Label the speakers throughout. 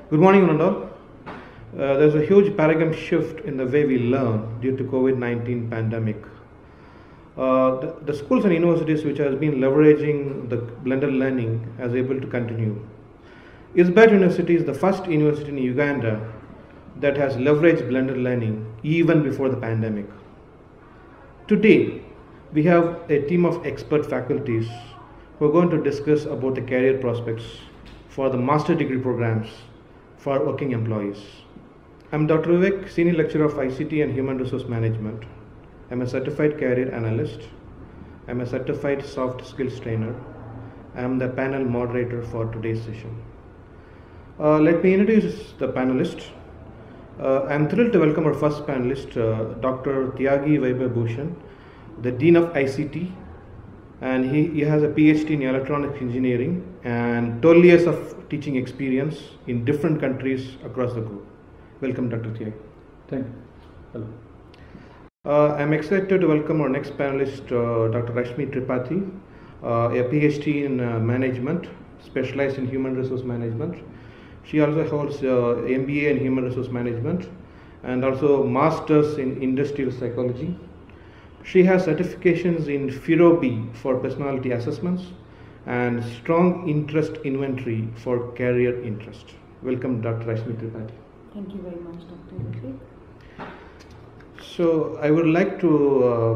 Speaker 1: Good morning, Anandal. There's a huge paradigm shift in the way we learn due to COVID-19 pandemic. The schools and universities which has been leveraging the blended learning as able to continue. ISBAT University is the first university in Uganda that has leveraged blended learning even before the pandemic. Today, we have a team of expert faculties who are going to discuss about the career prospects for the master degree programs for working employees. I'm Dr. Vivek, Senior Lecturer of ICT and Human Resource Management. I'm a certified career analyst. I'm a certified soft skills trainer. I'm the panel moderator for today's session. Let me introduce the panelists. I'm thrilled to welcome our first panelist, Dr. Tyagi Vaibhav-Bhushan, the Dean of ICT, and he has a PhD in electronics engineering and 12 years of teaching experience in different countries across the globe. Welcome, Dr. Tyagi.
Speaker 2: Thank you. Hello.
Speaker 1: I'm excited to welcome our next panelist, Dr. Rashmi Tripathi, a PhD in management, specialized in human resource management. She also holds MBA in human resource management and also masters in industrial psychology. She has certifications in FIRO-B for personality assessments and strong interest inventory for career interest. Welcome, Dr. Rashmi Tripathi.
Speaker 3: Thank you very much, Dr. Vivek.
Speaker 1: So I would like to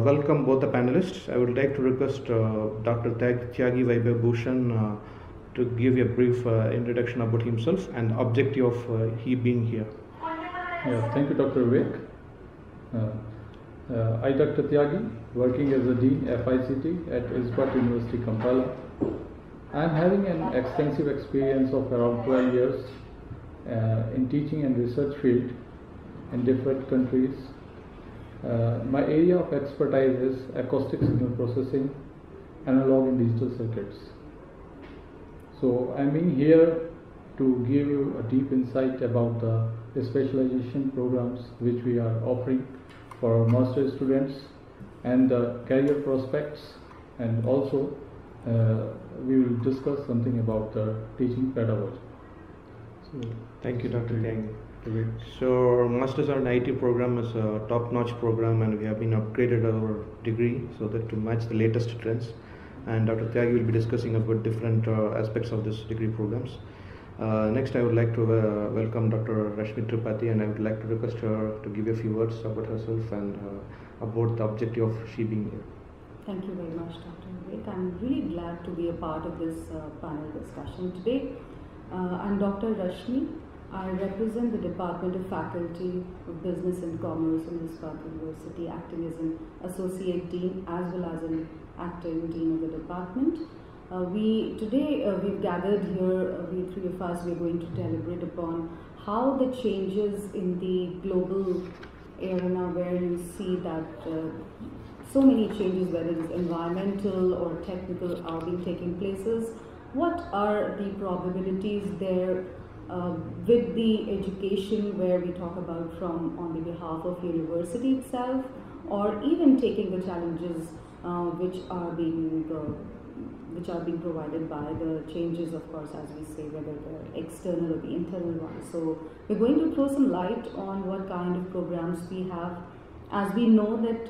Speaker 1: welcome both the panelists. I would like to request Dr. Tyagi Vaibhav-Bhushan to give a brief introduction about himself and objective of he being here.
Speaker 2: Yeah, thank you, Dr. Vivek. I, Dr. Tyagi, working as a Dean FICT at ISBAT University, Kampala. I am having an extensive experience of around 12 years in teaching and research field in different countries. My area of expertise is acoustic signal processing, analog and digital circuits. So I'm in here to give you a deep insight about the specialization programs which we are offering for our master students and the career prospects, and also we will discuss something about the teaching pedagogy.
Speaker 1: So, thank you, Dr. Tyagi. So our Masters on IT program is a top-notch program, and we have been upgraded our degree so that to match the latest trends. And Dr. Tyagi will be discussing about different aspects of this degree programs. Next, I would like to welcome Dr. Rashmi Tripathi, and I would like to request her to give a few words about herself and about the objective of she being here.
Speaker 3: Thank you very much, Dr. Vivek. I'm really glad to be a part of this panel discussion today. I'm Dr. Rashmi. I represent the Department of Faculty of Business and Commerce in ISBAT University, acting as an Associate Dean as well as an acting Dean of the department. We've gathered here, we three of us, we're going to deliberate upon how the changes in the global arena, where you see that so many changes, whether it is environmental or technical, are being taking places. What are the probabilities there with the education, where we talk about from on the behalf of university itself, or even taking the challenges which are being provided by the changes, of course, as we say, whether they're external or the internal ones. So we're going to throw some light on what kind of programs we have, as we know that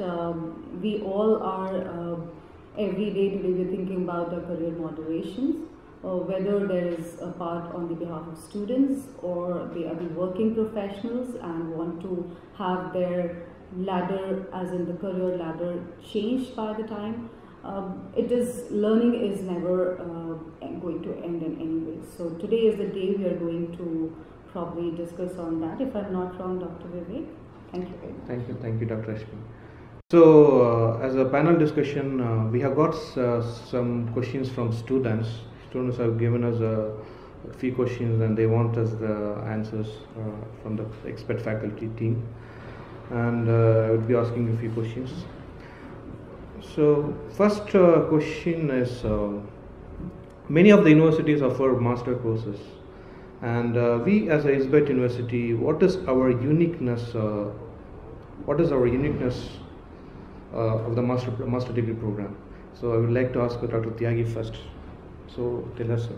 Speaker 3: we all are every day today we're thinking about our career moderations. Whether there is a part on the behalf of students or the other working professionals and want to have their ladder, as in the career ladder, changed by the time. Learning is never going to end in any way. So today is the day we are going to probably discuss on that, if I'm not wrong, Dr. Vivek. Thank you very much.
Speaker 1: Thank you, Dr. Rashmi. So as a panel discussion, we have got some questions from students. Students have given us a few questions and they want us the answers from the expert faculty team, and I would be asking a few questions. So first question is, many of the universities offer master courses, and we as a ISBAT University, what is our uniqueness? Of the master degree program? So I would like to ask Dr. Tyagi first. So tell us.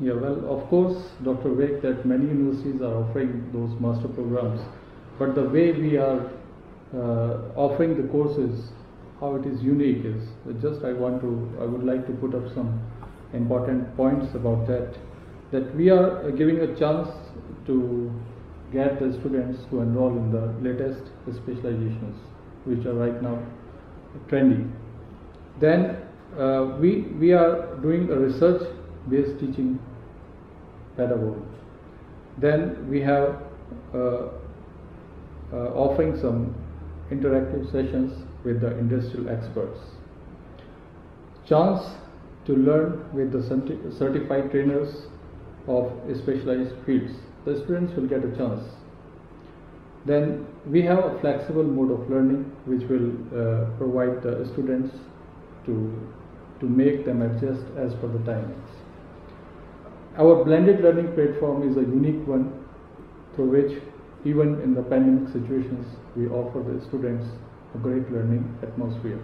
Speaker 2: Yeah, well, of course, Dr. Vivek, that many universities are offering those master programs, but the way we are offering the courses, how it is unique is just I would like to put up some important points about that. That we are giving a chance to get the students to enroll in the latest specializations, which are right now trendy. Then we are doing a research-based teaching pedagogy. Then we have offering some interactive sessions with the industrial experts. Chance to learn with the certified trainers of specialized fields. The students will get a chance. Then we have a flexible mode of learning which will provide the students to make them adjust as per the timings. Our blended learning platform is a unique one through which even in the pandemic situations we offer the students a great learning atmosphere.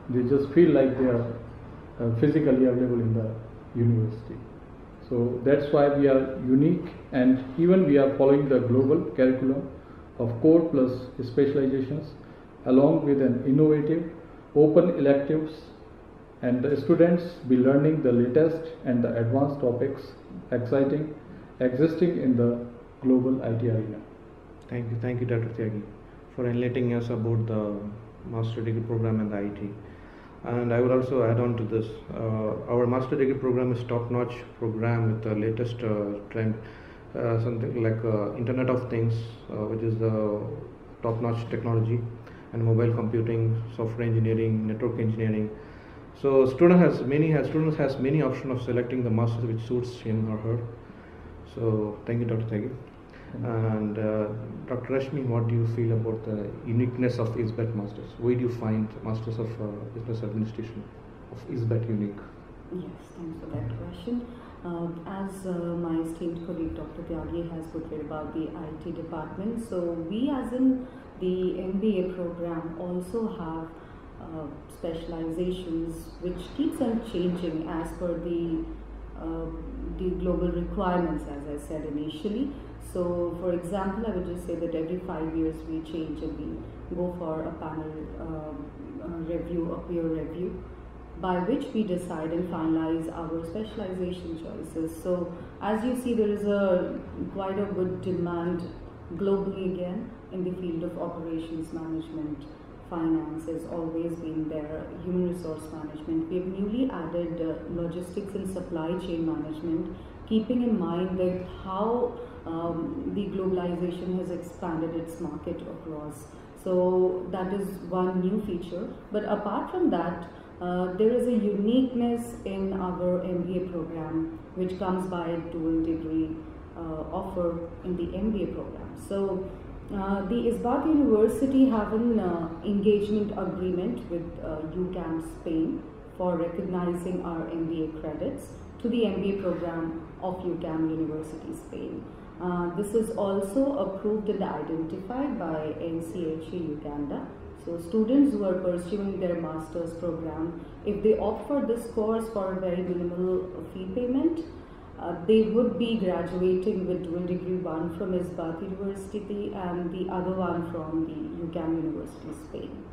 Speaker 2: They just feel like they are physically available in the university. So that's why we are unique, and even we are following the global curriculum of core plus specializations along with an innovative open electives, and the students be learning the latest and the advanced topics existing in the global IT arena.
Speaker 1: Thank you, Dr. Tyagi, for enlightening us about the master degree program and the IT. And I would also add on to this, our master degree program is top-notch program with the latest trend, something like Internet of Things, which is the top-notch technology, and mobile computing, software engineering, network engineering. So students has many options of selecting the master which suits him or her. So thank you, Dr. Tyagi. And Dr. Rashmi, what do you feel about the uniqueness of ISBET Masters? Why do you find Masters of Business Administration of ISBET unique?
Speaker 3: Yes, thanks for that question. As my esteemed colleague Dr. Tyagi has portrayed about the IT department, so we as in the MBA program also have specializations which keeps on changing as per the global requirements, as I said initially. So, for example, I would just say that every 5 years we change and we go for a panel review, a peer review, by which we decide and finalize our specialization choices. So, as you see, there is quite a good demand globally again in the field of operations management. Finance has always been there, human resource management. We have newly added logistics and supply chain management, keeping in mind that how the globalization has expanded its market across. So that is one new feature. But apart from that, there is a uniqueness in our MBA program, which comes by dual degree offer in the MBA program. So the ISBAT University have an engagement agreement with UCAM Spain for recognizing our MBA credits to the MBA program of UCAM University Spain. This is also approved and identified by NCHA Uganda. So students who are pursuing their master's program, if they opt for this course for a very minimal fee payment, they would be graduating with dual degree, one from ISBAT University and the other one from the UCAM University Spain.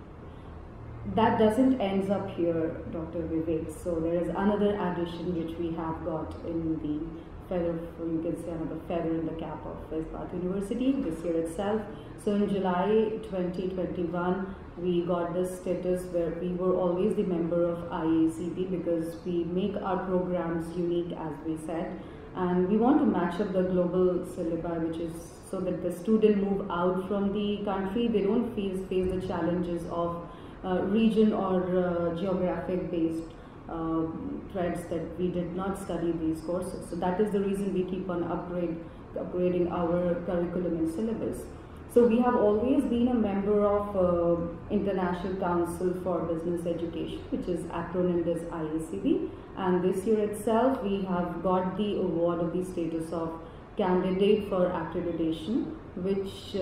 Speaker 3: That doesn't end up here, Dr. Vivek. So there is another addition which we have got in the feather, you can say another feather in the cap of ISBAT University this year itself. So in July 2021, we got this status where we were always the member of IACD because we make our programs unique, as we said, and we want to match up the global syllabi, which is so that the student move out from the country, they don't face the challenges of region or geographic based threads that we did not study these courses. So that is the reason we keep on upgrading our curriculum and syllabus. So we have always been a member of International Council for Business Education, which is acronymed as IACB, and this year itself we have got the award of the status of candidate for accreditation, which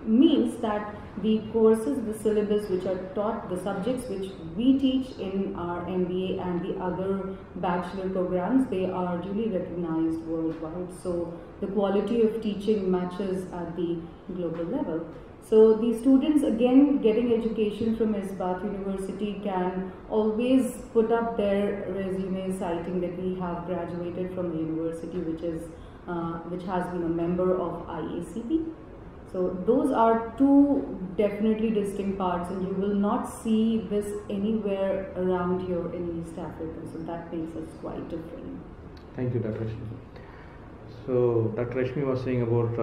Speaker 3: means that the courses, the syllabus which are taught, the subjects which we teach in our MBA and the other bachelor programs, they are duly recognized worldwide. So the quality of teaching matches at the global level. So the students, again, getting education from Isbat University can always put up their resume citing that we have graduated from the university which has been a member of IACP. So those are two definitely distinct parts, and you will not see this anywhere around here in East Africa. So that makes us quite different.
Speaker 1: Thank you, Dr. Rashmi. So Dr. Rashmi was saying about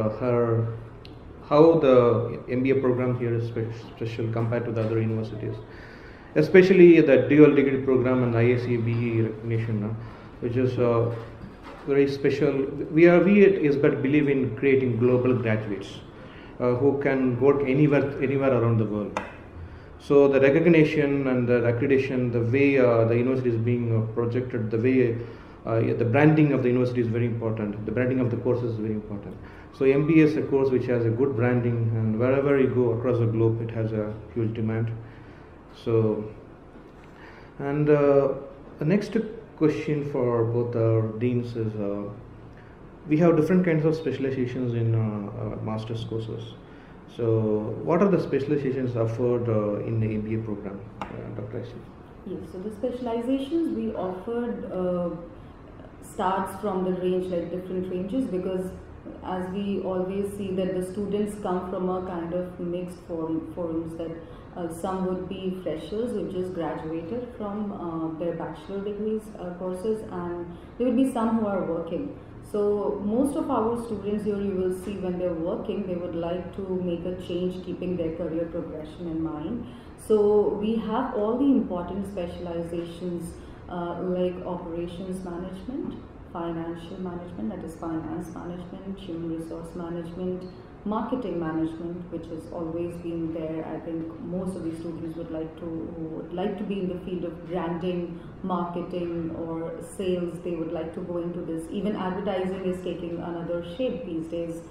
Speaker 1: how the MBA program here is special compared to the other universities, especially the dual degree program and IACB recognition, which is very special. We at ISBAT believe in creating global graduates who can work anywhere around the world. So the recognition and the accreditation, the way the university is being projected, the way the branding of the university is very important. The branding of the course is very important. So MBA is a course which has a good branding, and wherever you go across the globe, it has a huge demand. So, and the next question for both our deans is, we have different kinds of specializations in master's courses. So what are the specializations offered in the MBA program, Dr. Ashi?
Speaker 3: Yes, so the specializations we offered starts from the range, like different ranges, because as we always see that the students come from a kind of mixed forms that some would be freshers who just graduated from their bachelor degrees courses, and there will be some who are working. So most of our students here, you will see when they're working, they would like to make a change keeping their career progression in mind. So we have all the important specializations like operations management, financial management, that is finance management, human resource management, marketing management, which has always been there. I think most of the students would like to be in the field of branding, marketing or sales. They would like to go into this. Even advertising is taking another shape these days.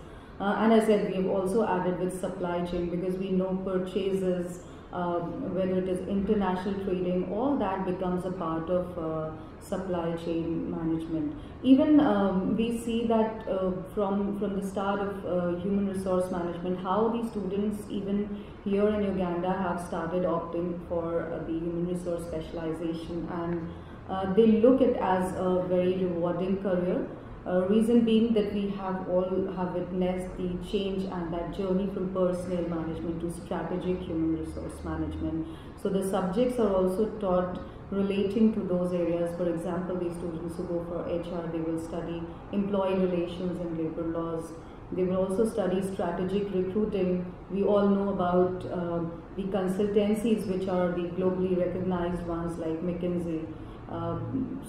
Speaker 3: And as I said, we have also added with supply chain, because we know purchases, whether it is international trading, all that becomes a part of supply chain management. Even we see that from the start of human resource management, how the students even here in Uganda have started opting for the human resource specialization, and they look at it as a very rewarding career. Reason being that we have witnessed the change and that journey from personnel management to strategic human resource management. So the subjects are also taught relating to those areas. For example, the students who go for HR, they will study employee relations and labor laws. They will also study strategic recruiting. We all know about the consultancies which are the globally recognized ones like McKinsey.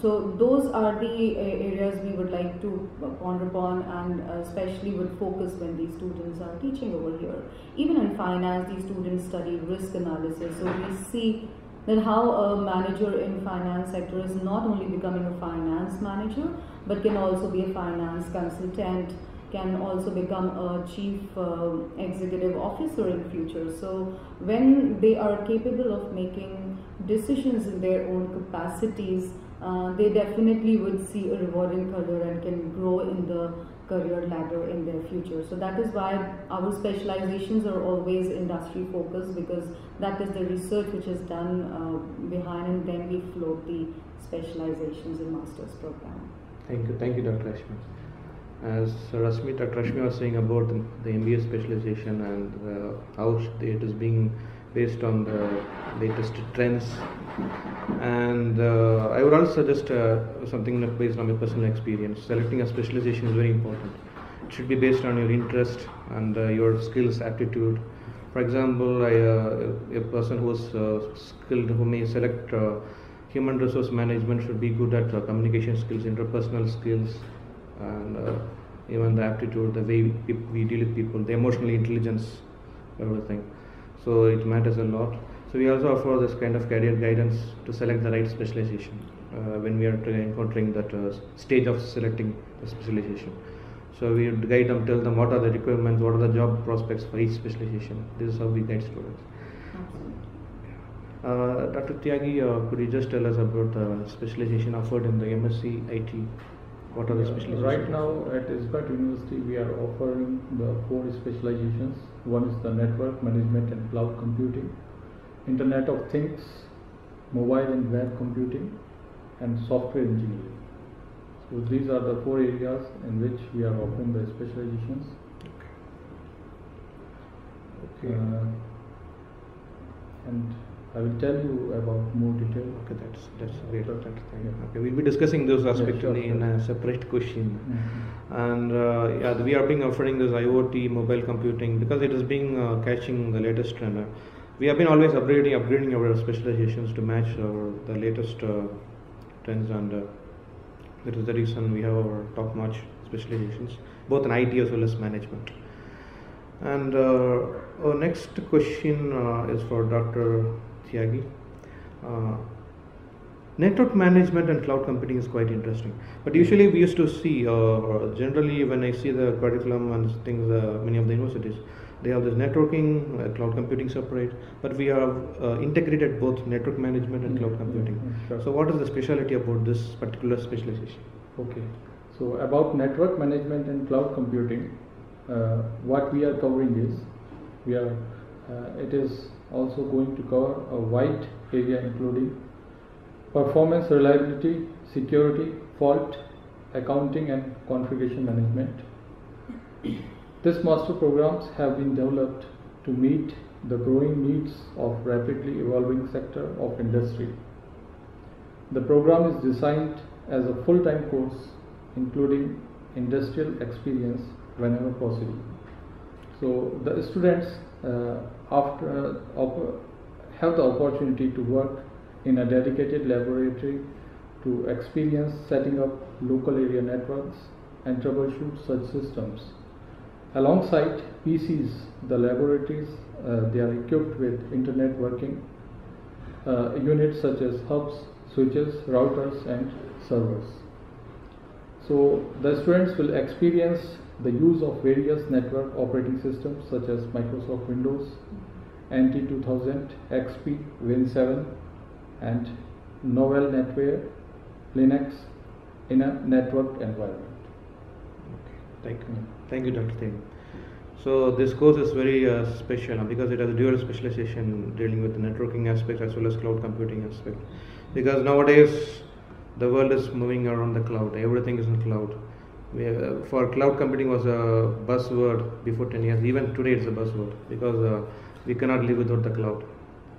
Speaker 3: So those are the areas we would like to ponder upon, and especially would focus when these students are teaching over here. Even in finance, these students study risk analysis. So we see that how a manager in finance sector is not only becoming a finance manager, but can also be a finance consultant, can also become a chief executive officer in future. So when they are capable of making decisions in their own capacities, they definitely would see a rewarding career and can grow in the career ladder in their future. So that is why our specializations are always industry focused, because that is the research which is done behind, and then we float the specializations in master's program.
Speaker 1: Thank you, Dr. Rashmi. As Dr. Rashmi was saying about the MBA specialization and how it is being based on the latest trends, and I would also suggest something based on my personal experience. Selecting a specialization is very important. It should be based on your interest and your skills, aptitude. For example, a person who is skilled, who may select human resource management, should be good at communication skills, interpersonal skills, and even the aptitude, the way we deal with people, the emotional intelligence, everything. So it matters a lot. So we also offer this kind of career guidance to select the right specialization when we are encountering that stage of selecting the specialization. So we guide them, tell them what are the requirements, what are the job prospects for each specialization. This is how we guide students. Dr. Tyagi, could you just tell us about the specialization offered in the MSc IT? What are the specializations?
Speaker 2: Right now at ISBAT University we are offering the 4 specializations. One is the network management and cloud computing, Internet of Things, mobile and web computing, and software engineering. So these are the 4 areas in which we are offering the specializations.
Speaker 1: Okay.
Speaker 2: And I will tell you about more detail.
Speaker 1: Okay, that's great.
Speaker 2: Sure.
Speaker 1: Thank you.
Speaker 2: Yeah.
Speaker 1: Okay, we'll be discussing those aspects
Speaker 2: sure,
Speaker 1: in
Speaker 2: sure.
Speaker 1: a separate question.
Speaker 2: Mhm.
Speaker 1: And yeah, we are being offering this IoT mobile computing because it is being catching the latest trend. We have been always upgrading our specializations to match the latest trends, and that is the reason we have our top-notch specializations, both in IT as well as management. And our next question is for Dr. Tyagi. Network management and cloud computing is quite interesting, but usually we used to see, generally when I see the curriculum and things, many of the universities, they have this networking, cloud computing separate, but we have integrated both network management and cloud computing.
Speaker 2: Sure.
Speaker 1: So what is the specialty about this particular specialization?
Speaker 2: Okay, so about network management and cloud computing, what we are covering is, it is also going to cover a wide area including performance, reliability, security, fault, accounting and configuration management. These master programs have been developed to meet the growing needs of rapidly evolving sector of industry. The program is designed as a full-time course including industrial experience whenever possible. So the students have the opportunity to work in a dedicated laboratory to experience setting up local area networks and troubleshoot such systems. Alongside PCs, the laboratories they are equipped with internet working units such as hubs, switches, routers and servers. So the students will experience the use of various network operating systems such as Microsoft Windows, NT 2000, XP, Win7 and novel NetWare, Linux in a networked environment.
Speaker 1: Okay, thank you, Dr. Tyagi. So this course is very special because it has a dual specialization dealing with the networking aspect as well as cloud computing aspect. Because nowadays the world is moving around the cloud. Everything is in cloud. For cloud computing was a buzzword before 10 years. Even today it's a buzzword because we cannot live without the cloud.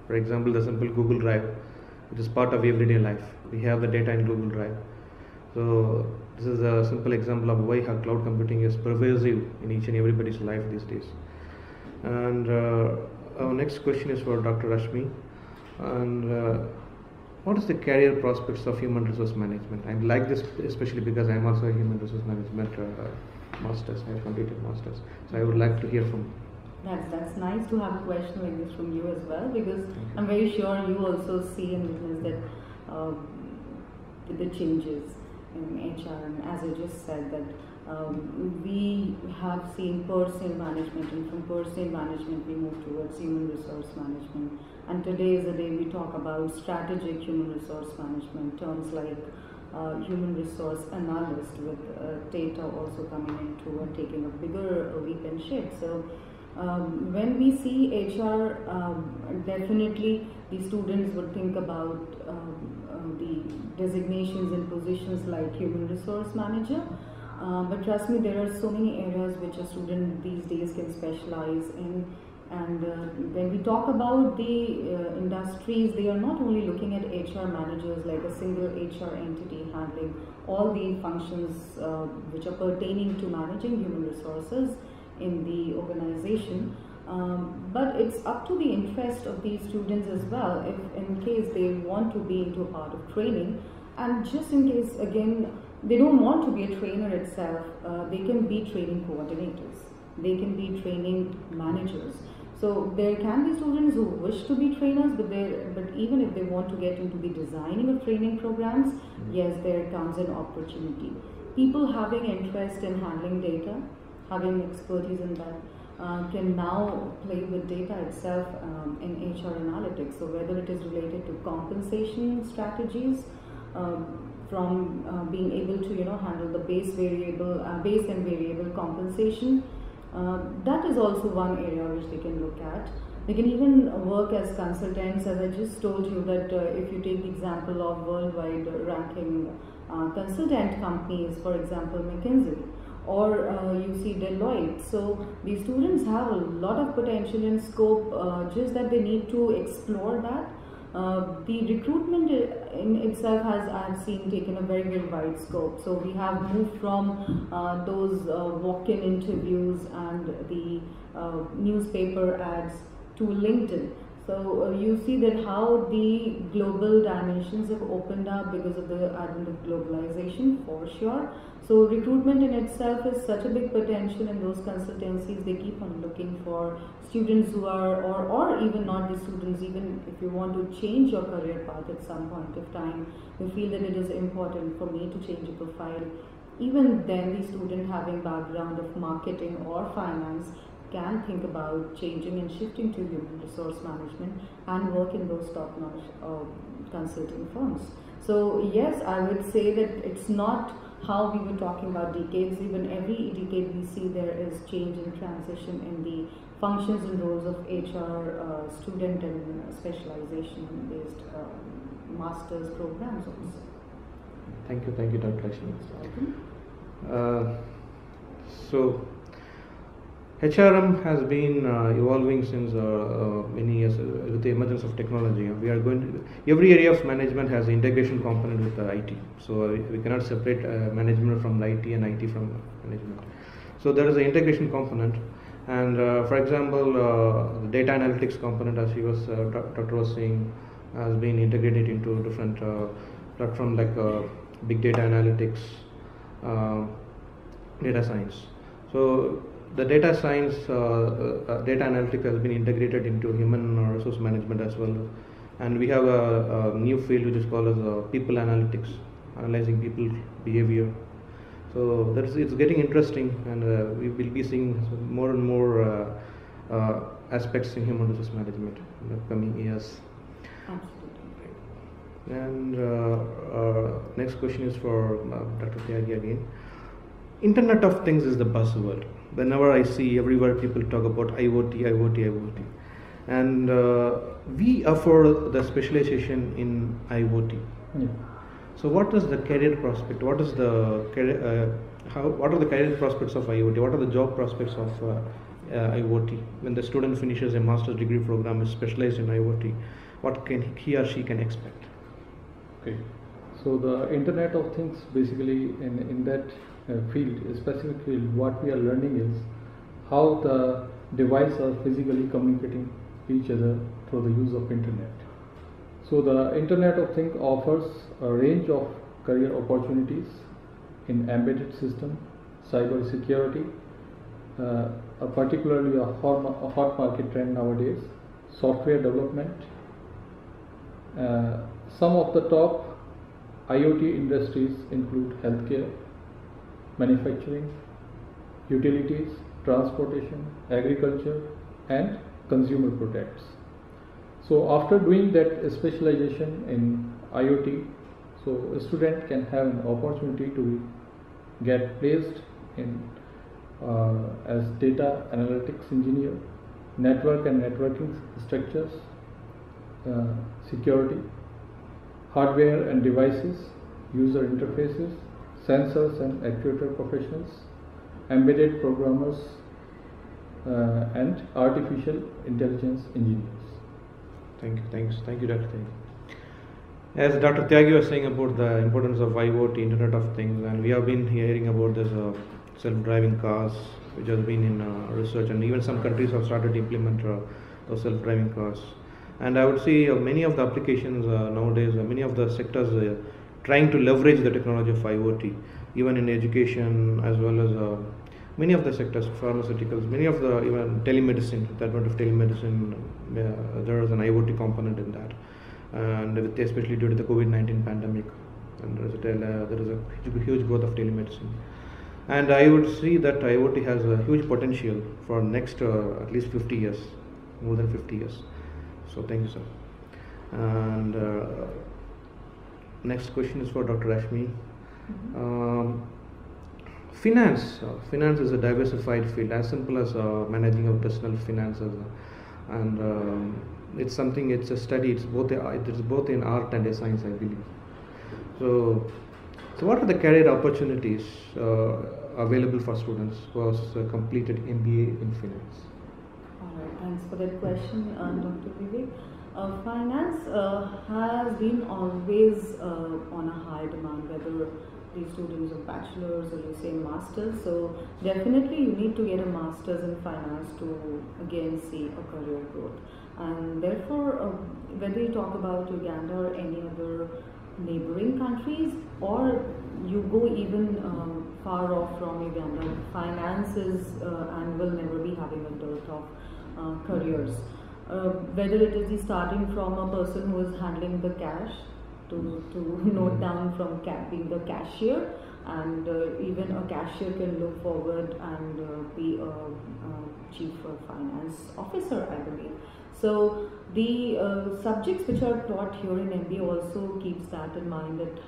Speaker 1: For example, the simple Google Drive, it is part of everyday life. We have the data in Google Drive. So this is a simple example of why cloud computing is pervasive in each and everybody's life these days. And our next question is for Dr. Rashmi. And what is the career prospects of human resource management? I like this especially because I am also a human resource management master's. I have completed master's. So I would like to hear from you.
Speaker 3: That's nice to have a question like this from you as well, because I'm very sure you also see and witness that the changes in HR, and as I just said that we have seen personnel management, and from personnel management we move towards human resource management, and today is the day we talk about strategic human resource management, terms like human resource analyst, with data also coming into and taking a bigger leap and shift. So when we see HR, definitely the students would think about the designations and positions like human resource manager, but trust me, there are so many areas which a student these days can specialize in. And when we talk about the industries, they are not only looking at HR managers like a single HR entity handling all the functions which are pertaining to managing human resources in the organization, but it's up to the interest of these students as well, if in case they want to be into a part of training, and just in case again they don't want to be a trainer itself, they can be training coordinators, they can be training managers. So there can be students who wish to be trainers, but even if they want to get into the designing of training programs, yes, there comes an opportunity. people having interest in handling data, having expertise in that, can now play with data itself in HR analytics. So whether it is related to compensation strategies, from being able to handle the base and variable compensation, that is also one area which they can look at. They can even work as consultants, as I just told you that if you take the example of worldwide ranking consultant companies, for example McKinsey, or you see Deloitte. So these students have a lot of potential and scope, just that they need to explore that. The recruitment in itself has, I have seen, taken a very, very wide scope. So we have moved from those walk-in interviews and the newspaper ads to LinkedIn. So you see that how the global dimensions have opened up because of the advent of globalization, for sure. So recruitment in itself is such a big potential, and those consultancies, they keep on looking for students who are, or even not the students, even if you want to change your career path at some point of time, you feel that it is important for me to change a profile. Even then, the student having background of marketing or finance can think about changing and shifting to human resource management and work in those top-notch consulting firms. So yes, I would say that it's not how we were talking about decades. Even every decade we see there is change and transition in the functions and roles of HR student and specialization based master's programs also.
Speaker 1: Thank you, Dr. Lakshmi. So HRM has been evolving since many years with the emergence of technology. We are going to, every area of management has an integration component with IT. So we cannot separate management from IT and IT from management. So there is an integration component, and for example, the data analytics component, as Dr. was saying, has been integrated into different platforms like big data analytics, data science. So the data science, data analytics has been integrated into human resource management as well, and we have a new field which is called as people analytics, analyzing people behavior. So it's getting interesting, and we will be seeing more and more aspects in human resource management in the coming years.
Speaker 3: Absolutely.
Speaker 1: And next question is for Dr. Tyagi again. Internet of Things is the buzzword. Whenever I see everywhere people talk about IoT, and we offer the specialization in IoT.
Speaker 2: Yeah.
Speaker 1: So what is the career prospect? What is the what are the career prospects of IoT? What are the job prospects of IoT? When the student finishes a master's degree program is specialized in IoT, what can he or she can expect?
Speaker 2: Okay. So the Internet of Things, basically in that field, a specific field, what we are learning is how the devices are physically communicating each other through the use of Internet. So the Internet of Things offers a range of career opportunities in embedded system, cyber security, particularly a hot market trend nowadays, software development. Some of the top IoT industries include healthcare, manufacturing, utilities, transportation, agriculture, and consumer products. So after doing that specialization in IoT, so a student can have an opportunity to get placed in as data analytics engineer, network and networking structures, security, hardware and devices, user interfaces, sensors and actuator professionals, embedded programmers, and artificial intelligence engineers.
Speaker 1: Thank you, Dr. Tyagi. As Dr. Tyagi was saying about the importance of IoT, Internet of Things, and we have been hearing about this self-driving cars, which has been in research, and even some countries have started to implement those self-driving cars. And I would say many of the applications nowadays, many of the sectors trying to leverage the technology of IoT, even in education as well as many of the sectors, pharmaceuticals, many of the even telemedicine, the advent of telemedicine, there is an IoT component in that, and especially due to the COVID-19 pandemic, and there is a huge growth of telemedicine. And I would see that IoT has a huge potential for next at least 50 years, more than 50 years. So thank you, sir. And next question is for Dr. Rashmi. Finance is a diversified field, as simple as managing of personal finances, and it's something. It's a study. It's both an art and a science, I believe. So what are the career opportunities available for students who have completed MBA in finance?
Speaker 3: All right, thanks for that question, Dr. Vivek. Finance has been always on a high demand, whether the students of bachelor's or you say masters. So definitely you need to get a master's in finance to again see a career growth. And therefore, whether you talk about Uganda or any other neighboring countries, or you go even far off from Uganda, finance is and will never be having a dearth of careers. Whether it is starting from a person who is handling the cash to note down from being the cashier, and even a cashier can look forward and be a chief finance officer, I believe. So the subjects which are taught here in MBA also keeps that in mind, that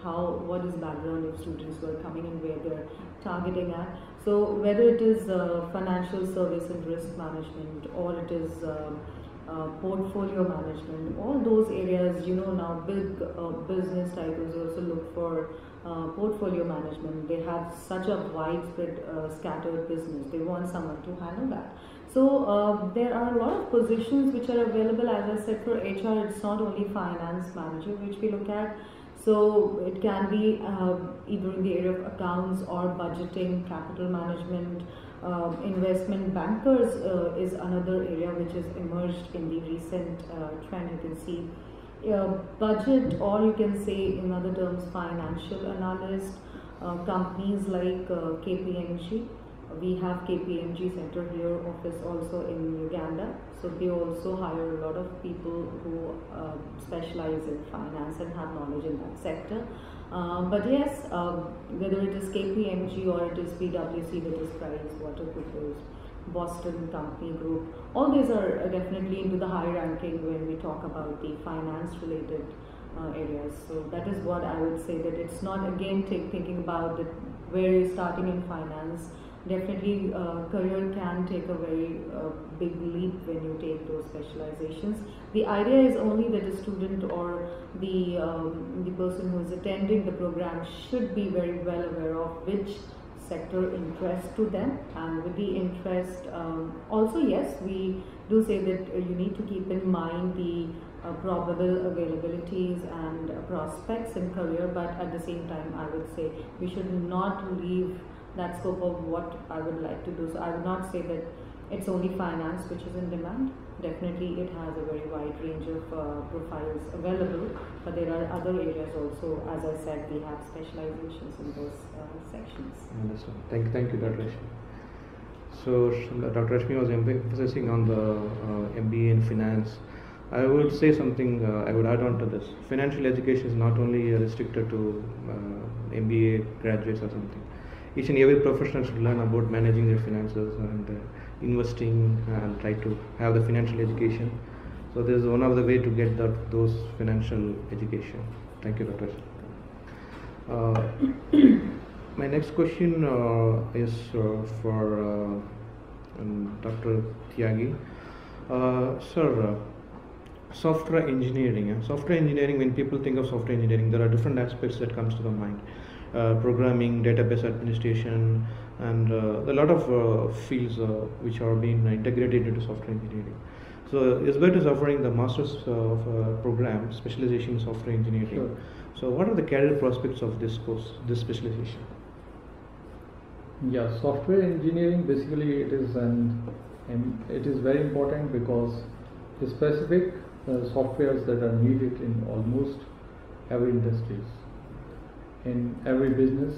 Speaker 3: what is background of students who are coming and where they're targeting at. So whether it is financial service and risk management, or it is portfolio management, all those areas, now big business titles also look for portfolio management. They have such a widespread scattered business. They want someone to handle that. So there are a lot of positions which are available. As I said, for HR, it's not only finance manager which we look at. So it can be either in the area of accounts or budgeting, capital management. Investment bankers is another area which has emerged in the recent trend. You can see budget, or you can say in other terms financial analyst, companies like KPMG. We have KPMG Center here, office also in Uganda. So they also hire a lot of people who specialize in finance and have knowledge in that sector. But yes, whether it is KPMG or it is PwC, that is PricewaterhouseCoopers, Boston Company Group, all these are definitely into the high ranking when we talk about the finance related areas. So that is what I would say, that it's not again thinking about that where you're starting in finance. Definitely career can take a very big leap when you take those specializations. The idea is only that the student or the person who is attending the program should be very well aware of which sector interests to them, and with the interest also, yes, we do say that you need to keep in mind the probable availabilities and prospects in career, but at the same time I would say we should not leave that scope of what I would like to do. So I would not say that it's only finance which is in demand. Definitely it has a very wide range of profiles available, but there are other areas also. As I said, we have specializations in those sections.
Speaker 1: I understand. Thank you, Dr. Rashmi. So Dr. Rashmi was emphasizing on the MBA in finance. I would say something, I would add on to this. Financial education is not only restricted to MBA graduates or something. Each and every professional should learn about managing their finances and investing, and try to have the financial education. So this is one of the way to get those financial education. Thank you, Dr. My next question is for Dr. Tyagi. Sir, software engineering. Software engineering, when people think of software engineering, there are different aspects that comes to the mind. Programming, database administration, and a lot of fields which are being integrated into software engineering. So ISBET is offering the master's program, specialization in software engineering.
Speaker 2: Sure.
Speaker 1: So what are the career prospects of this course, this specialization?
Speaker 2: Yeah, software engineering basically it is very important because the specific softwares that are needed in almost every industries, in every business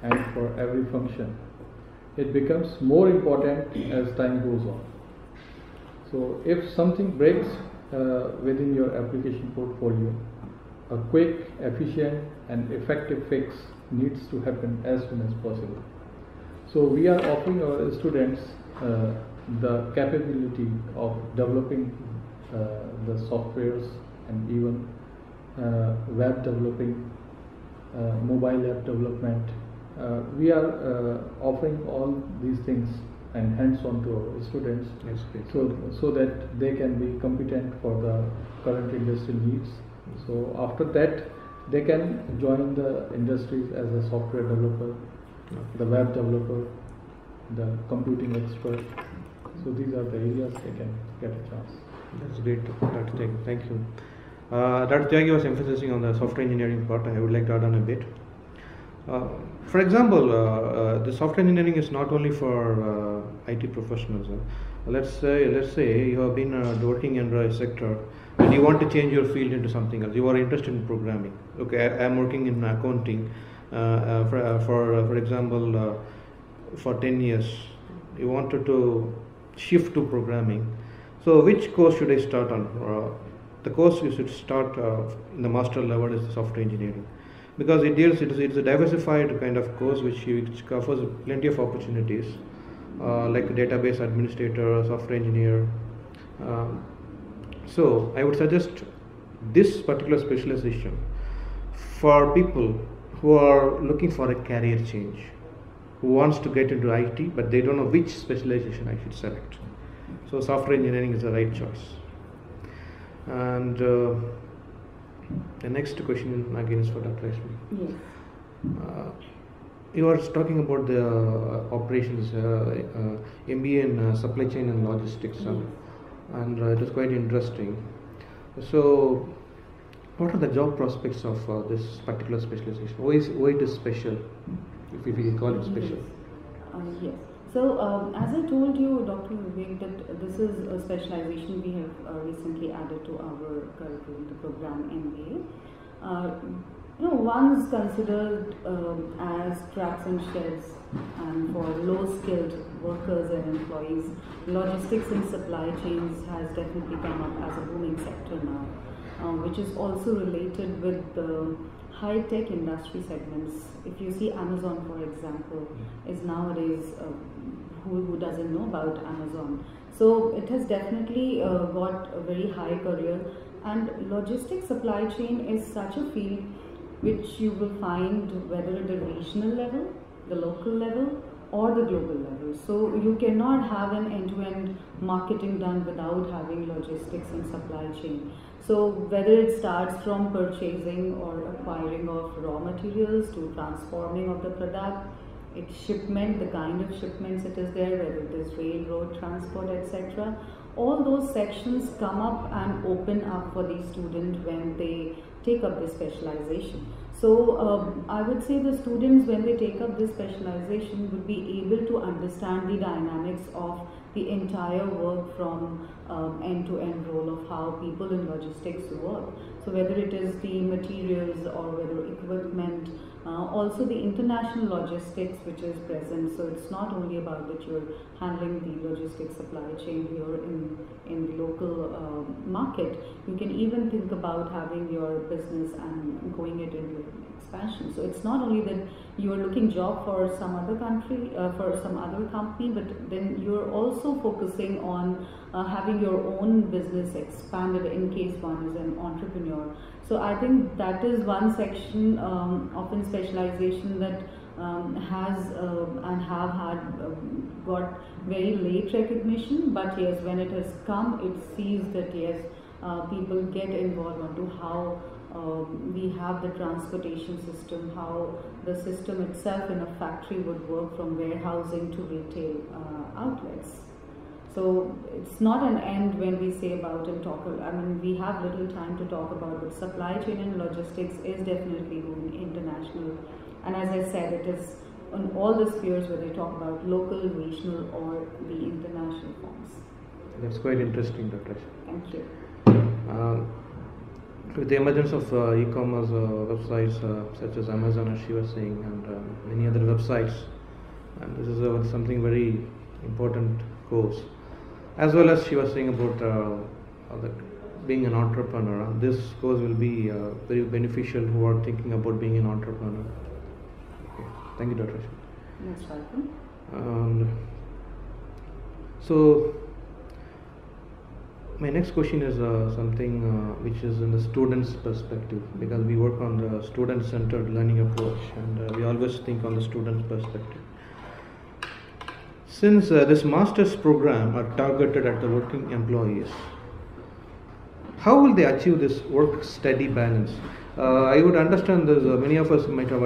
Speaker 2: and for every function. It becomes more important as time goes on. So if something breaks within your application portfolio, a quick, efficient and effective fix needs to happen as soon as possible. So we are offering our students the capability of developing the softwares and even web developing, mobile app development. We are offering all these things and hands-on to our students,
Speaker 1: Yes, great.
Speaker 2: so that they can be competent for the current industry needs. So after that, they can join the industries as a software developer, the web developer, the computing expert. So these are the areas they can get a chance.
Speaker 1: That's great, Dr. Tyagi. Thank you. Dr. Tyagi was emphasizing on the software engineering part. I would like to add on a bit. For example, the software engineering is not only for IT professionals. Let's say you have been working in a sector and you want to change your field into something else. You are interested in programming. Okay, I am working in accounting. For example, for 10 years, you wanted to shift to programming. So which course should I start on? The course you should start in the master level is software engineering, because it's a diversified kind of course which covers plenty of opportunities, like database administrator, software engineer. So I would suggest this particular specialization for people who are looking for a career change, who wants to get into IT but they don't know which specialization I should select. So software engineering is the right choice. And the next question again is for Dr. Rashmi.
Speaker 3: Yes.
Speaker 1: You are talking about the operations, MBA in supply chain and logistics, and it was quite interesting. So, what are the job prospects of this particular specialization? Why it is special, if we call it special?
Speaker 3: Yes. So, as I told you, Dr. Vivek, that this is a specialization we have recently added to our curriculum, the program MBA. One is considered as tracks and sheds, and for low-skilled workers and employees, logistics and supply chains has definitely come up as a booming sector now, which is also related with the high-tech industry segments. If you see Amazon, for example, is nowadays, who doesn't know about Amazon? So it has definitely got a very high career, and logistics supply chain is such a field which you will find whether at the regional level, the local level, or the global level. So you cannot have an end-to-end marketing done without having logistics and supply chain. So whether it starts from purchasing or acquiring of raw materials to transforming of the product, its shipment, the kind of shipments it is there, whether it is railroad, transport, etc. All those sections come up and open up for the student when they take up this specialization. So I would say the students, when they take up this specialization, would be able to understand the dynamics of the entire work from end-to-end role of how people in logistics work. So whether it is the materials or whether equipment, also the international logistics which is present. So it's not only about that you're handling the logistics supply chain here in the local market. You can even think about having your business and going it into expansion. So it's not only that you are looking job for some other country, for some other company, but then you're also focusing on having your own business expanded in case one is an entrepreneur. So I think that is one section of specialization that has and have had got very late recognition, but yes, when it has come, it sees that yes, people get involved onto how we have the transportation system, how the system itself in a factory would work from warehousing to retail outlets. So it's not an end when we say about and talk. I mean, we have little time to talk about, but supply chain and logistics is definitely going international. And as I said, it is on all the spheres where they talk about local, regional, or the international forms.
Speaker 1: That's quite interesting, Dr.
Speaker 3: Thank you.
Speaker 1: With the emergence of e-commerce websites such as Amazon, as she was saying, and many other websites, and this is something very important course. As well as she was saying about the being an entrepreneur. This course will be very beneficial who are thinking about being an entrepreneur. Okay. Thank you, Dr. Rashmi.
Speaker 3: Most welcome.
Speaker 1: And so my next question is something which is in the student's perspective, because we work on the student-centered learning approach, and we always think on the student's perspective. Since this master's program are targeted at the working employees, how will they achieve this work-study balance? I would understand this, many of us might have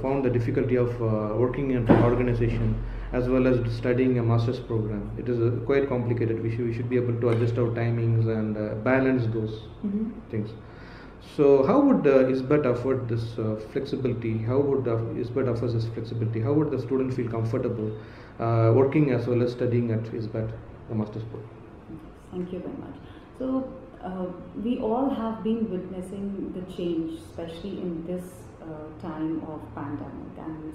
Speaker 1: found the difficulty of working in an organization as well as studying a master's program. It is quite complicated. We should be able to adjust our timings and balance those things. So how would ISBET offer this flexibility? How would ISBET offer this flexibility? How would the student feel comfortable working as well as studying at ISBET, the master's program?
Speaker 3: Thank you very much. So we all have been witnessing the change, especially in this time of pandemic, and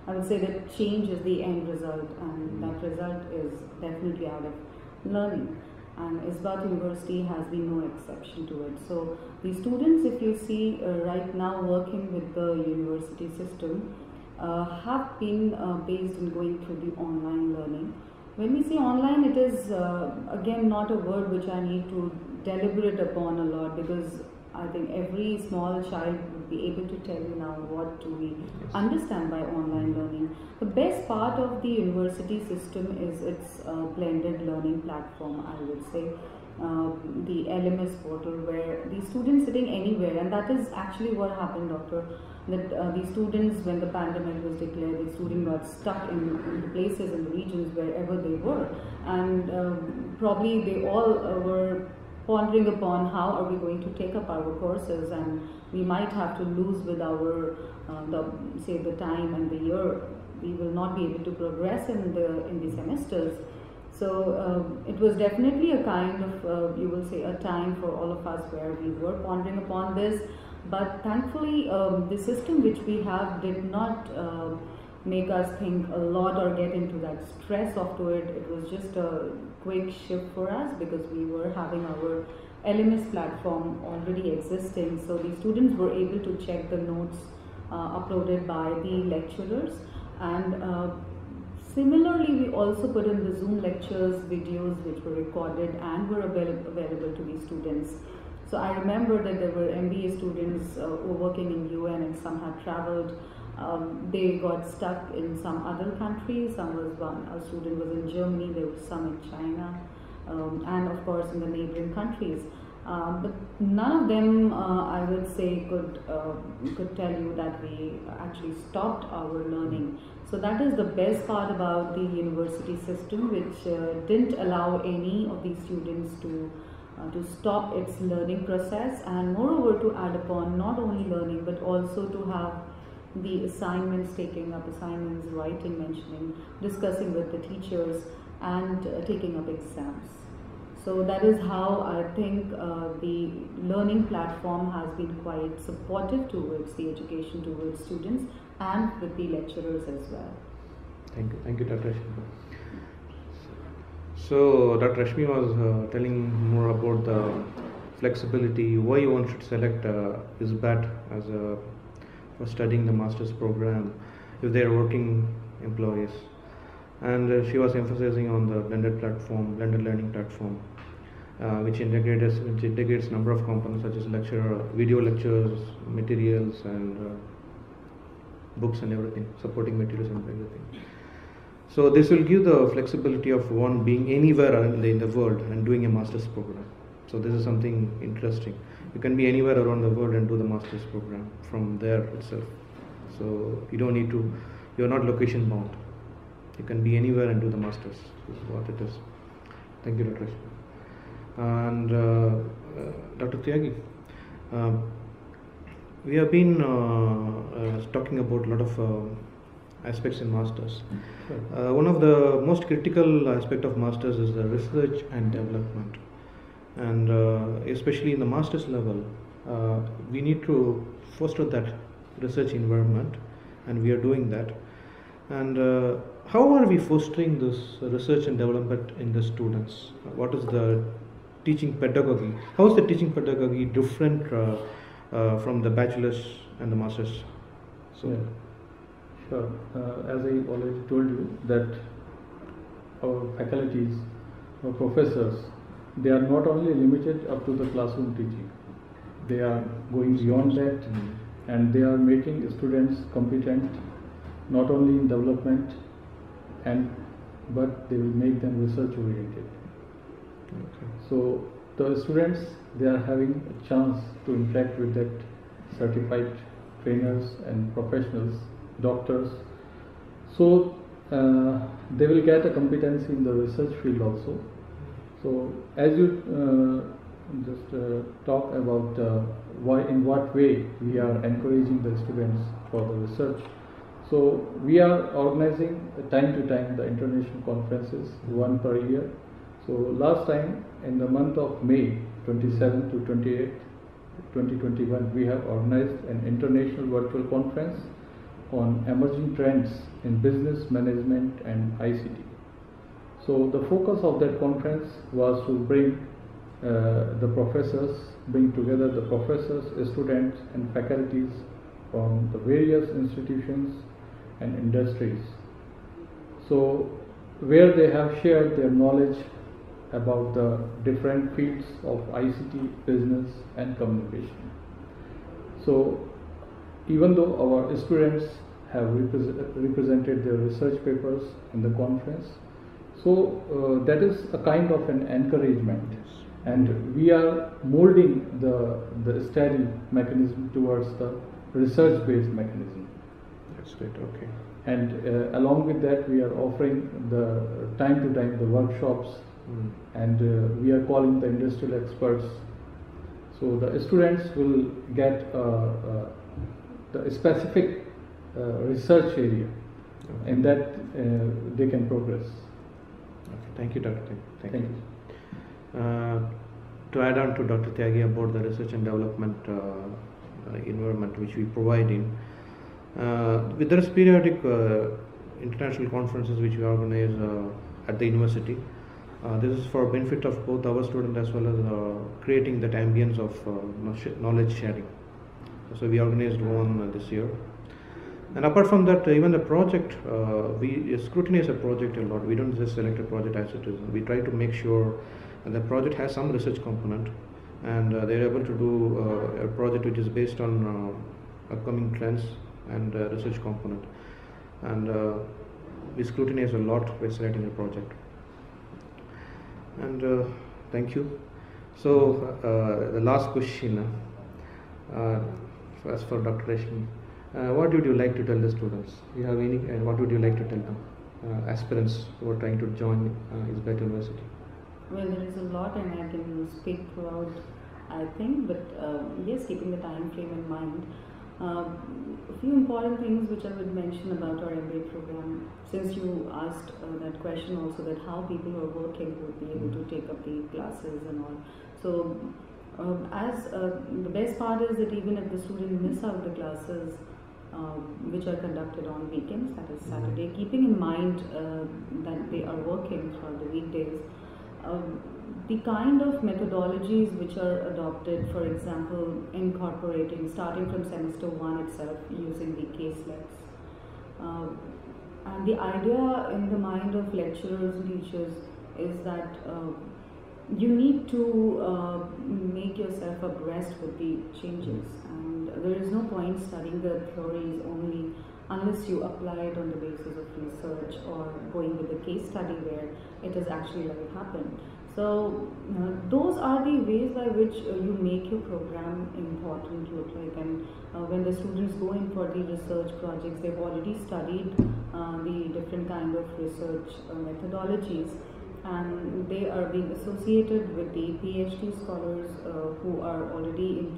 Speaker 3: I would say that change is the end result, and that result is definitely out of learning. And ISBET University has been no exception to it. So the students, if you see right now working with the university system, have been based in going through the online learning. When we say online, it is again not a word which I need to deliberate upon a lot, because I think every small child would be able to tell you now what do we understand by online learning. The best part of the university system is its blended learning platform, I would say. The LMS portal, where the students sitting anywhere, and that is actually what happened, doctor, that the students, when the pandemic was declared, the students got stuck in the places and the regions wherever they were, and probably they all were pondering upon how are we going to take up our courses, and we might have to lose with our the time and the year. We will not be able to progress in the semesters. So it was definitely a kind of you will say a time for all of us where we were pondering upon this, but thankfully the system which we have did not make us think a lot or get into that stress of to it. It was just a quick shift for us, because we were having our LMS platform already existing, so the students were able to check the notes uploaded by the lecturers, and similarly we also put in the Zoom lectures videos which were recorded and were available to the students. So I remember that there were MBA students who were working in UN, and some had traveled. They got stuck in some other countries. A student was in Germany, there was some in China, and of course in the neighboring countries. But none of them, I would say, could tell you that we actually stopped our learning. So that is the best part about the university system, which didn't allow any of these students to stop its learning process, and moreover to add upon not only learning but also to have the assignments, taking up assignments, writing, mentioning, discussing with the teachers, and taking up exams. So that is how I think the learning platform has been quite supportive towards the education towards students and with the lecturers as well.
Speaker 1: Thank you, Dr. Rashmi. So Dr. Rashmi was telling more about the flexibility, why one should select ISBET as for studying the master's program if they are working employees, and she was emphasizing on the blended learning platform, which integrates number of components such as video lectures, materials, and books and everything, supporting materials and everything. So this will give the flexibility of one being anywhere in the world and doing a master's program. So this is something interesting. You can be anywhere around the world and do the master's program from there itself. So you don't need to, you're not location bound. You can be anywhere and do the master's. This is what it is. Thank you, Dr. Rashmi. And Dr. Tyagi, we have been talking about a lot of aspects in masters. One of the most critical aspect of masters is the research and development, and especially in the masters level, we need to foster that research environment, and we are doing that. And how are we fostering this research and development in the students? What is the teaching pedagogy. How is the teaching pedagogy different from the bachelor's and the master's? So,
Speaker 2: Yeah, sure. As I already told you that our faculties, our professors, they are not only limited up to the classroom teaching. They are going beyond that, and they are making students competent not only in development but they will make them research oriented.
Speaker 1: okay.
Speaker 2: So the students, they are having a chance to interact with that certified trainers and professionals, doctors. So they will get a competency in the research field also. So as you talk about in what way we are encouraging the students for the research. So we are organizing time to time the international conferences, one per year. So last time in the month of May 27 to 28, 2021, we have organized an international virtual conference on emerging trends in business management and ICT. So the focus of that conference was to bring together the professors, students and faculties from the various institutions and industries. So where they have shared their knowledge about the different fields of ICT, business and communication. So even though our students have represented their research papers in the conference, so that is a kind of an encouragement, and we are molding the study mechanism towards the research-based mechanism.
Speaker 1: That's great. Okay.
Speaker 2: And along with that, we are offering the time to time the workshops, and we are calling the industrial experts. So the students will get the specific research area, and that they can progress.
Speaker 1: Okay. Thank you, Dr.
Speaker 2: Thank you.
Speaker 1: To add on to Dr. Tyagi about the research and development environment which we provide in, there is periodic international conferences which we organize at the university. This is for benefit of both our students as well as creating that ambience of knowledge sharing. So we organized one this year. And apart from that, even the project, we scrutinize a project a lot. We don't just select a project as it is. We try to make sure the project has some research component, and they're able to do a project which is based on upcoming trends and research component. And we scrutinize a lot by selecting a project. And thank you. So the last question, as for Dr. Rashmi. What would you like to tell the students? Do you have any? What would you like to tell them, aspirants who are trying to join ISBET University?
Speaker 3: Well, there is a lot, and I can speak throughout, I think, but yes, keeping the time frame in mind. A few important things which I would mention about our MBA program, since you asked that question also, that how people who are working would be able to take up the classes and all. So, the best part is that even if the student miss out the classes which are conducted on weekends, that is Saturday, keeping in mind that they are working throughout the weekdays, the kind of methodologies which are adopted, for example, incorporating, starting from semester 1 itself, using the caselets. And the idea in the mind of lecturers and teachers is that you need to make yourself abreast with the changes, and there is no point studying the theories only unless you apply it on the basis of research or going with the case study where it has actually happened. So those are the ways by which you make your program important look like, and when the students go in for the research projects, they've already studied the different kind of research methodologies, and they are being associated with the PhD scholars who are already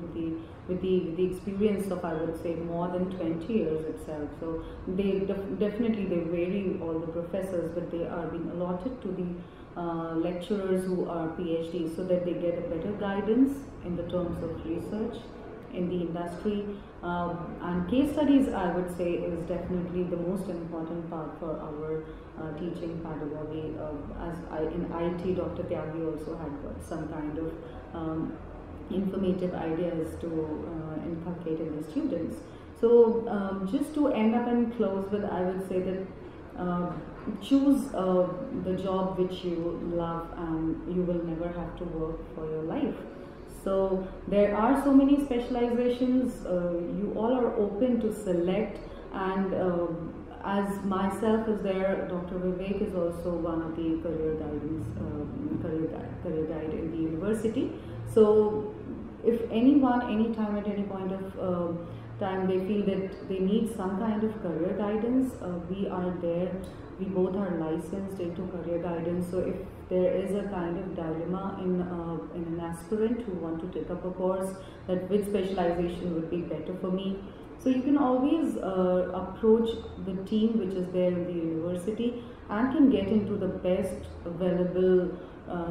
Speaker 3: with the experience of, I would say, more than 20 years itself. So they definitely they vary, all the professors, but they are being allotted to the lecturers who are PhDs, so that they get a better guidance in the terms of research, in the industry. And case studies, I would say, is definitely the most important part for our teaching pedagogy. In IT, Dr. Tyagi also had got some kind of informative ideas to inculcate in the students. So just to end up and close with, I would say that choose the job which you love, and you will never have to work for your life. So there are so many specializations, you all are open to select, and as myself is there, Dr. Vivek is also one of the career guide in the university. So if anyone, anytime, at any point of time they feel that they need some kind of career guidance, we are there. We both are licensed into career guidance. So if there is a kind of dilemma in an aspirant who want to take up a course, that which specialization would be better for me, so you can always approach the team which is there in the university and can get into the best available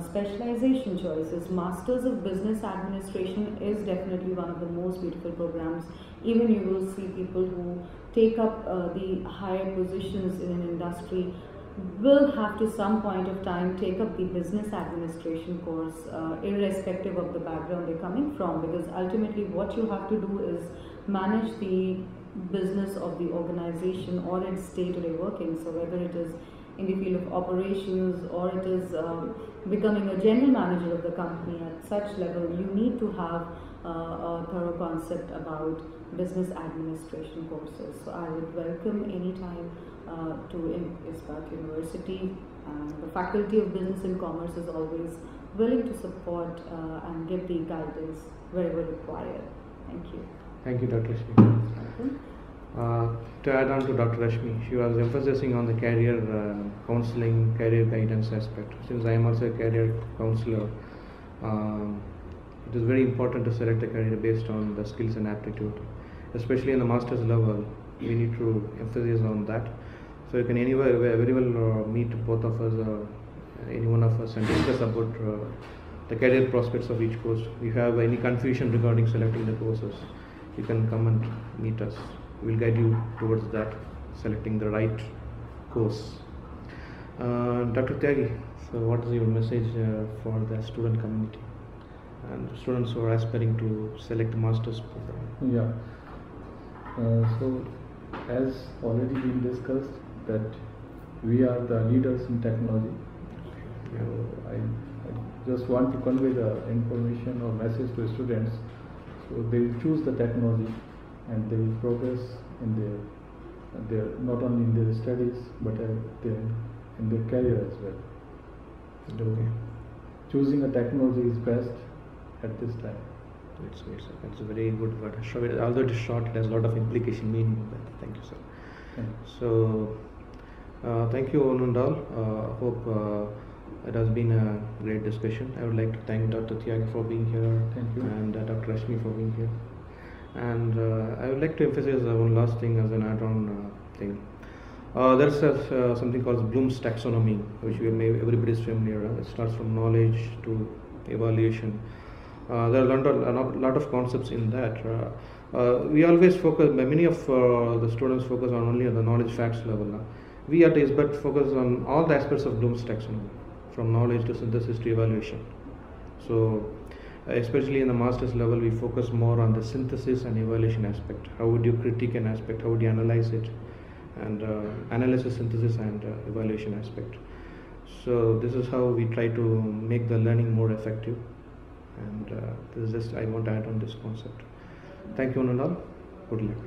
Speaker 3: specialization choices. Masters of Business Administration is definitely one of the most beautiful programs. Even you will see people who take up the higher positions in an industry will have to some point of time take up the business administration course, irrespective of the background they're coming from, because ultimately what you have to do is manage the business of the organization or its day-to-day working. So whether it is in the field of operations or it is becoming a general manager of the company, at such level you need to have a thorough concept about business administration courses. So I would welcome anytime to ISBAT University, and the Faculty of Business and Commerce is always willing to support and give the guidance wherever required. Thank you.
Speaker 1: Thank you, Dr. Rashmi. To add on to Dr. Rashmi, she was emphasizing on the career counseling, career guidance aspect. Since I am also a career counselor, it is very important to select a career based on the skills and aptitude. Especially in the master's level, we need to emphasize on that. So you can anyway very well meet both of us, any one of us, and discuss about the career prospects of each course. If you have any confusion regarding selecting the courses, you can come and meet us. We will guide you towards that, selecting the right course. Dr. Tyagi, so what is your message for the student community and students who are aspiring to select a master's program?
Speaker 2: Yeah. So as already been discussed, that we are the leaders in technology. So I just want to convey the information or message to students. So they will choose the technology and they will progress in their not only in their studies but in their career as well.
Speaker 1: Okay.
Speaker 2: Choosing a technology is best at this time.
Speaker 1: It's a very good word. Although it is short, it has a lot of implication meaning. Thank you, sir.
Speaker 2: Thank you.
Speaker 1: So, thank you, Anundal. Hope it has been a great discussion. I would like to thank Dr. Tyagi for being here.
Speaker 2: Thank you.
Speaker 1: And Dr. Rashmi for being here. And I would like to emphasize one last thing as an add-on thing. There's something called Bloom's taxonomy, which everybody is familiar with. It starts from knowledge to evaluation. There are a lot of concepts in that. We always focus, many of the students focus on only on the knowledge facts level. We at ISBAT focus on all the aspects of Bloom's taxonomy, from knowledge to synthesis to evaluation. So, especially in the master's level, we focus more on the synthesis and evaluation aspect. How would you critique an aspect? How would you analyze it? And analysis, synthesis, and evaluation aspect. So, this is how we try to make the learning more effective. And this is just I want to add on this concept. Thank you, Anundal. Good luck.